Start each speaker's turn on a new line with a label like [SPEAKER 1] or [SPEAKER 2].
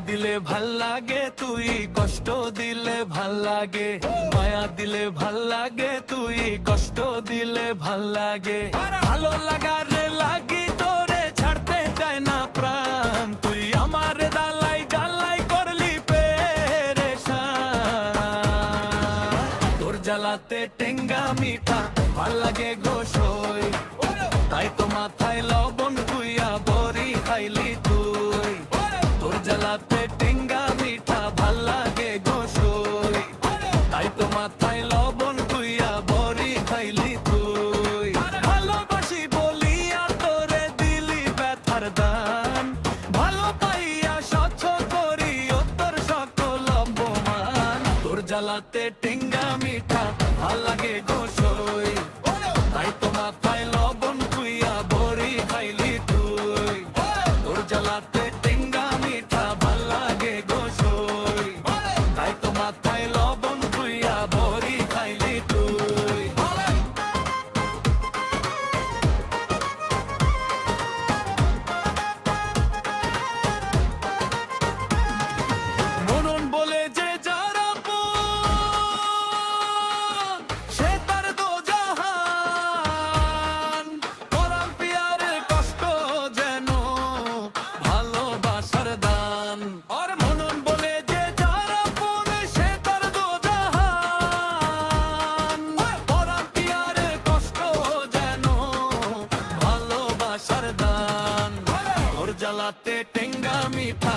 [SPEAKER 1] দিলে ভাল লাগে তুই কষ্ট দিলে ভাল লাগে, মায়া দিলে ভাল লাগে তুই কষ্ট দিলে ভাল লাগে। ভালো লাগারে লাগি তোরে ছাড়তে চায় না প্রাণ, তুই আমার দালাই গালাই করলি পেরেশান। তোর জ্বালাতে টেঙ্গা মিঠা ভাল লাগে গোসই, তাই তো মাথায় লবণ কুইয়া বড়ি খাইলি তুই। তোর জ্বালাতে টেঙ্গা মিঠা ভাল লাগে গোসই, তাই তো মাথায় লবণ কুইয়া বড়ি খাইলি তুই। ভালোবাসি বলিয়া তোরে দিলি ব্যথার দান, ভালো পাইয়া স্বচ্ছ করি ও তোর সকল অপমান। তোর জ্বালাতে টেঙ্গা মিঠা ভাল লাগে গোসই, তাই তো মাথায় লবণ কুইয়া বড়ি খাইলি তুই। তোর জ্বালাতে টেঙ্গা মিঠা ভাল লাগে গোসই, তাই তো মাথায় লবণ কুইয়া বড়ি খাইলি তুই। মনন বলে যে যারা সে তার দোজাহান, পরাণ পিয়ারের কষ্ট যেন ভালোবাসার দান। আর মনন বলে যে যারা সে তার দোজাহান, পরাণ পিয়ারের কষ্ট যেন ভালোবাসার দান। তোর জ্বালাতে টেঙ্গা মিঠা